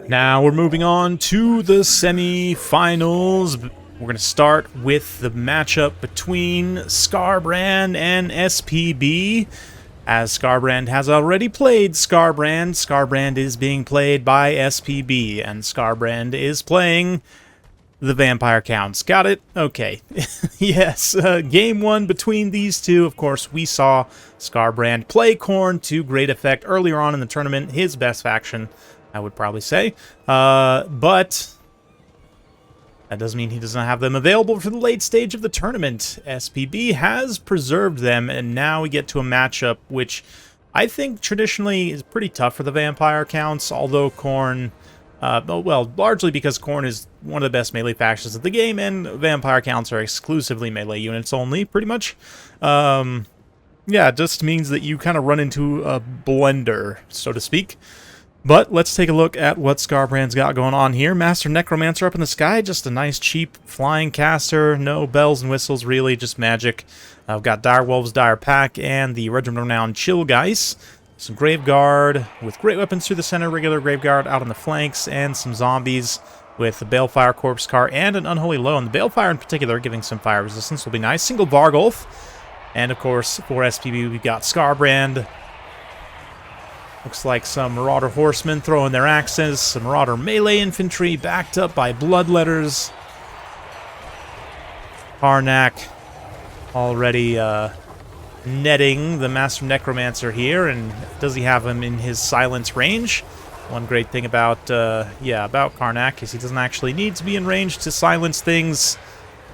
Now we're moving on to the semi-finals. We're going to start with the matchup between Scarbrand and SPB. As Scarbrand has already played Scarbrand, Scarbrand is being played by SPB, and Scarbrand is playing the Vampire Counts. Got it? Okay. Yes, game one between these two. Of course, we saw Scarbrand play Khorne to great effect earlier on in the tournament. His best faction, I would probably say. But that doesn't mean he doesn't have them available for the late stage of the tournament. SPB has preserved them, and now we get to a matchup which I think traditionally is pretty tough for the Vampire Counts, although Khorne... well, largely because Khorne is one of the best melee factions of the game, and Vampire Counts are exclusively melee units only, pretty much. Yeah, it just means that you kind of run into a blender, so to speak. But let's take a look at what Scarbrand's got going on here. Master Necromancer up in the sky, just a nice cheap flying caster, no bells and whistles really, just magic. I've got Direwolf's Dire Pack and the Regiment-Renowned Chillgeist. Some Graveguard with great weapons through the center, regular Graveguard out on the flanks, and some zombies with the Balefire Corpse Car and an Unholy Low. And the Balefire in particular, giving some fire resistance, will be nice. Single Vargulf. And of course, for SPB, we've got Scarbrand. Looks like some Marauder Horsemen throwing their axes, some Marauder Melee Infantry backed up by Bloodletters. Karnak already netting the Master Necromancer here, and does he have him in his silence range? One great thing about about Karnak is he doesn't actually need to be in range to silence things.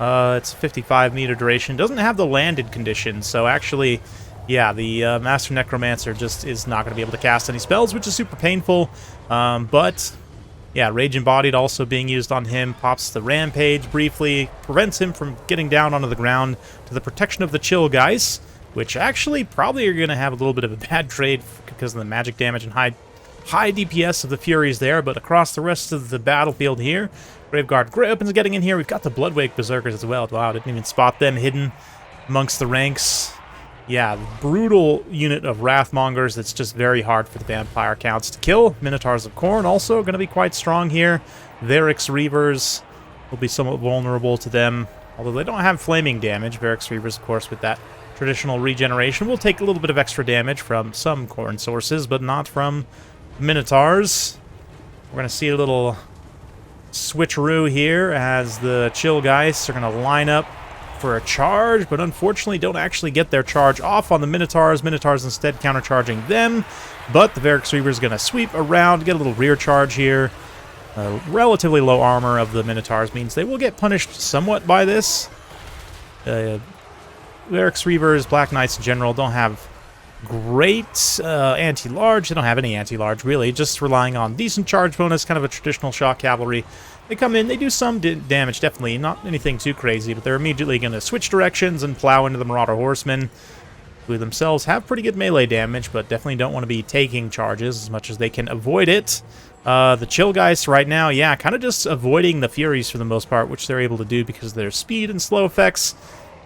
It's 55 meter duration, doesn't have the landed condition, so actually, yeah, the Master Necromancer just is not going to be able to cast any spells, which is super painful. But yeah, Rage Embodied also being used on him, pops the Rampage briefly, prevents him from getting down onto the ground to the protection of the Chillgeist, which actually probably are going to have a little bit of a bad trade because of the magic damage and high DPS of the Furies there. But across the rest of the battlefield here, Graveguard Grey Weapons getting in here. We've got the Bloodwake Berserkers as well. Wow, didn't even spot them hidden amongst the ranks. Yeah, brutal unit of Wrathmongers that's just very hard for the Vampire Counts to kill. Minotaurs of Khorne also going to be quite strong here. Varix Reavers will be somewhat vulnerable to them, although they don't have flaming damage. Varix Reavers, of course, with that traditional regeneration will take a little bit of extra damage from some Khorne sources, but not from Minotaurs. We're going to see a little switcheroo here as the Chillgeists are going to line up for a charge, but unfortunately don't actually get their charge off on the Minotaurs. Minotaurs instead countercharging them, but the Varix Reaver is going to sweep around, get a little rear charge here. Relatively low armor of the Minotaurs means they will get punished somewhat by this. Varix Reavers, Black Knights in general, don't have great anti-large. They don't have any anti-large, really, just relying on decent charge bonus, kind of a traditional shock cavalry. They come in, they do some damage, definitely, not anything too crazy, but they're immediately going to switch directions and plow into the Marauder Horsemen, who themselves have pretty good melee damage, but definitely don't want to be taking charges as much as they can avoid it. The Chillgeists right now, yeah, kind of just avoiding the Furies for the most part, which they're able to do because of their speed and slow effects.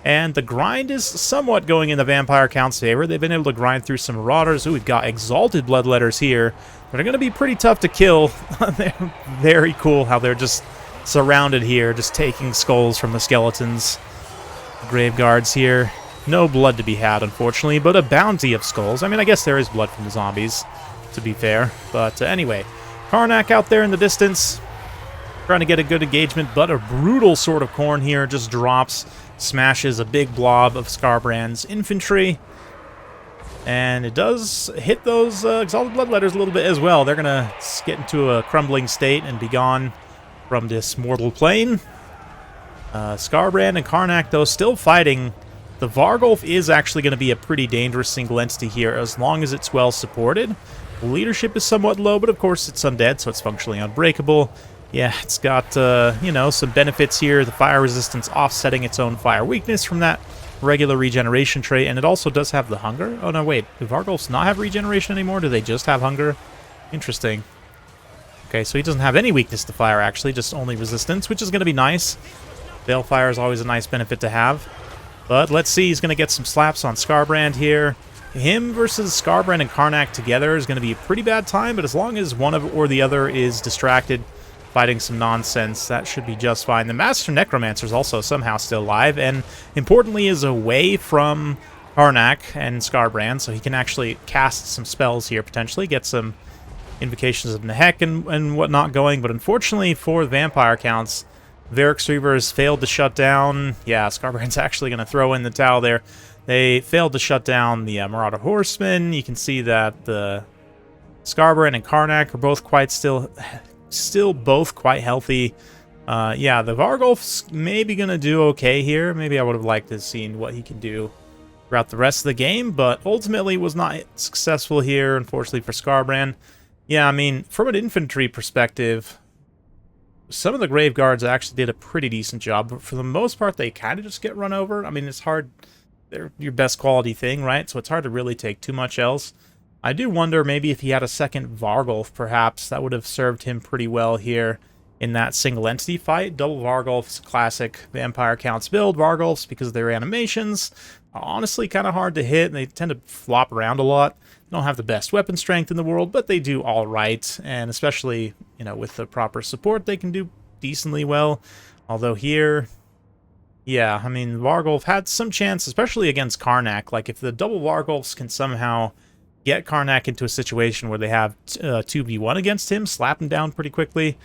And the grind is somewhat going in the Vampire Count's favor. They've been able to grind through some Marauders. Ooh, we've got Exalted Bloodletters here. They're going to be pretty tough to kill. They're very cool how they're just surrounded here, just taking skulls from the skeletons. Graveguards here. No blood to be had, unfortunately, but a bounty of skulls. I mean, I guess there is blood from the zombies, to be fair. But anyway, Karnak out there in the distance, trying to get a good engagement, but a brutal Sword of Khorne here just drops, smashes a big blob of Scarbrand's infantry. And it does hit those Exalted Bloodletters a little bit as well. They're going to get into a crumbling state and be gone from this mortal plane. Scarbrand and Karnak, though, still fighting. The Vargulf is actually going to be a pretty dangerous single entity here as long as it's well supported. Leadership is somewhat low, but of course it's undead, so it's functionally unbreakable. Yeah, it's got, you know, some benefits here. The fire resistance offsetting its own fire weakness from that regular regeneration trait, and it also does have the hunger. Oh, no, wait. Do Vargulfs not have regeneration anymore? Do they just have hunger? Interesting. Okay, so he doesn't have any weakness to fire, actually, just only resistance, which is going to be nice. Balefire is always a nice benefit to have. But let's see, he's going to get some slaps on Scarbrand here. him versus Scarbrand and Karnak together is going to be a pretty bad time, but as long as one of or the other is distracted fighting some nonsense, that should be just fine. The Master Necromancer is also somehow still alive, and importantly is away from Karnak and Scarbrand, so he can actually cast some spells here, potentially, get some Invocations of Nehek and whatnot going, but unfortunately for the Vampire counts, Varix Reavers failed to shut down. Yeah, Scarbrand's actually going to throw in the towel there. They failed to shut down the Marauder Horsemen. You can see that the Scarbrand and Karnak are both quite still both quite healthy. Yeah, the Vargulf's maybe going to do okay here. Maybe I would have liked to have seen what he can do throughout the rest of the game, but ultimately was not successful here, unfortunately, for Scarbrand. Yeah, I mean, from an infantry perspective, some of the Grave Guards actually did a pretty decent job, but for the most part, they kind of just get run over. I mean, it's hard. They're your best quality thing, right? So it's hard to really take too much else. I do wonder maybe if he had a second Vargulf, perhaps, that would have served him pretty well here in that single entity fight. Double Vargulf's classic Vampire Counts build. Vargulfs, because of their animations, are honestly kind of hard to hit, and they tend to flop around a lot. They don't have the best weapon strength in the world, but they do all right, and especially, you know, with the proper support, they can do decently well. Although here, yeah, I mean, Vargulf had some chance, especially against Karnak. Like, if the double Vargulfs can somehow get Karnak into a situation where they have 2v1 against him, slap him down pretty quickly,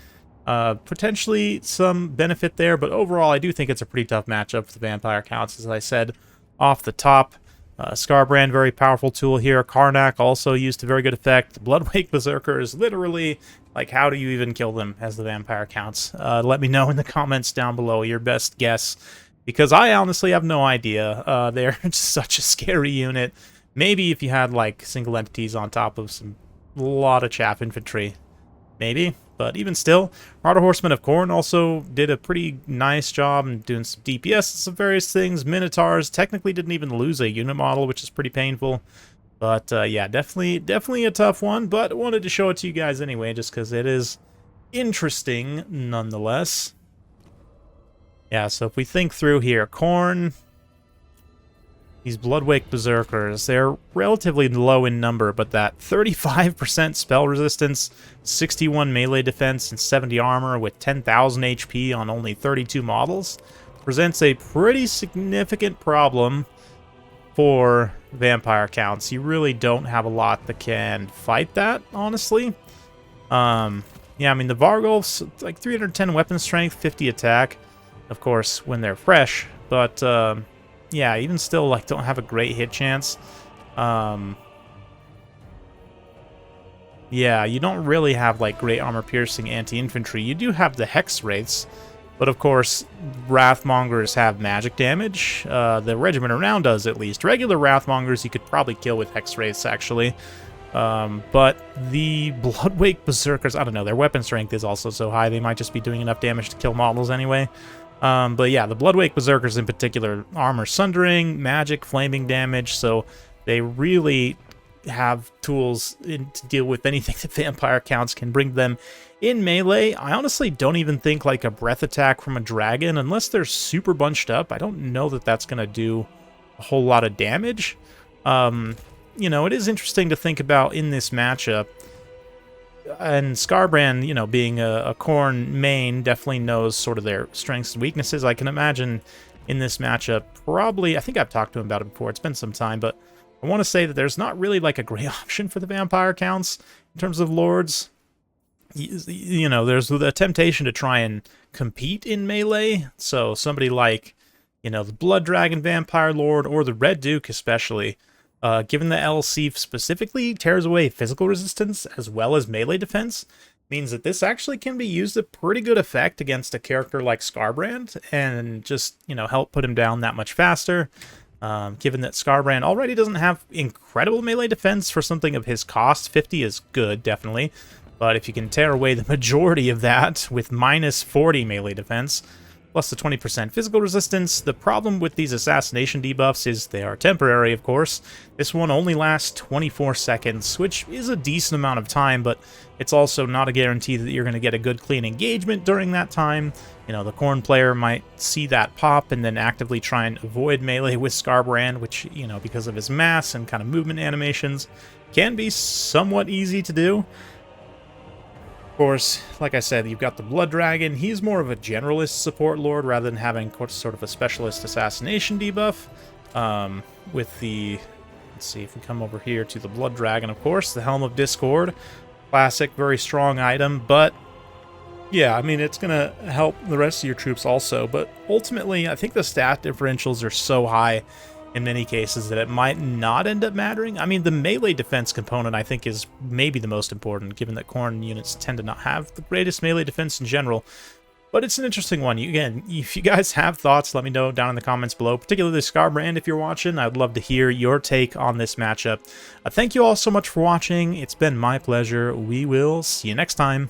potentially some benefit there, but overall I do think it's a pretty tough matchup for the Vampire Counts, as I said off the top. Scarbrand, very powerful tool here. Karnak also used to very good effect. The Bloodwake Berserker is literally, like, how do you even kill them as the Vampire Counts? Let me know in the comments down below your best guess, because I honestly have no idea. They're just such a scary unit. Maybe if you had, like, single entities on top of a lot of chaff infantry. Maybe. But even still, Marauder Horsemen of Khorne also did a pretty nice job in doing some DPS and some various things. Minotaurs technically didn't even lose a unit model, which is pretty painful. But, yeah, definitely a tough one. But I wanted to show it to you guys anyway, just because it is interesting nonetheless. Yeah, so if we think through here, Khorne, these Bloodwake Berserkers, they're relatively low in number, but that 35% spell resistance, 61 melee defense, and 70 armor with 10,000 HP on only 32 models presents a pretty significant problem for Vampire Counts. You really don't have a lot that can fight that, honestly. Yeah, I mean, the Vargulfs, like 310 weapon strength, 50 attack, of course, when they're fresh, but yeah, even still, like, don't have a great hit chance. Yeah, you don't really have, like, great armor-piercing anti-infantry. You do have the Hex Wraiths, but of course, Wrathmongers have magic damage. The Regiment around does, at least. Regular Wrathmongers you could probably kill with Hex Wraiths, actually. But the Bloodwake Berserkers, I don't know, their weapon strength is also so high, they might just be doing enough damage to kill models anyway. But yeah, the Bloodwake Berserkers in particular, armor sundering, magic, flaming damage, so they really have tools to deal with anything that Vampire Counts can bring them in melee. I honestly don't even think, like, a breath attack from a dragon, unless they're super bunched up, I don't know that that's going to do a whole lot of damage. You know, it is interesting to think about in this matchup. And Scarbrand, you know, being a Khorne main, definitely knows sort of their strengths and weaknesses. I can imagine in this matchup, probably, I think I've talked to him about it before, it's been some time, but I want to say that there's not really, like, a great option for the Vampire Counts in terms of lords. You know, there's the temptation to try and compete in melee, so somebody like, you know, the Blood Dragon Vampire Lord, or the Red Duke especially, given the LC specifically tears away physical resistance as well as melee defense, means that this actually can be used to pretty good effect against a character like Scarbrand, and just, you know, help put him down that much faster. Given that Scarbrand already doesn't have incredible melee defense for something of his cost, 50 is good, definitely. But if you can tear away the majority of that with minus 40 melee defense, plus the 20% physical resistance. The problem with these assassination debuffs is they are temporary, of course. This one only lasts 24 seconds, which is a decent amount of time, but it's also not a guarantee that you're going to get a good clean engagement during that time. You know, the Khorne player might see that pop and then actively try and avoid melee with Scarbrand, which, you know, because of his mass and kind of movement animations, can be somewhat easy to do. Of course, like I said, you've got the Blood Dragon. He's more of a generalist support lord rather than having sort of a specialist assassination debuff. With the, let's see if we come over here to the Blood Dragon, of course, the Helm of Discord. Classic, very strong item, but yeah, I mean, it's going to help the rest of your troops also, but ultimately, I think the stat differentials are so high in many cases that it might not end up mattering. I mean, the melee defense component, I think, is maybe the most important, given that Khorne units tend to not have the greatest melee defense in general. But it's an interesting one. Again, if you guys have thoughts, let me know down in the comments below, particularly Scarbrand if you're watching. I'd love to hear your take on this matchup. Thank you all so much for watching. It's been my pleasure. We will see you next time.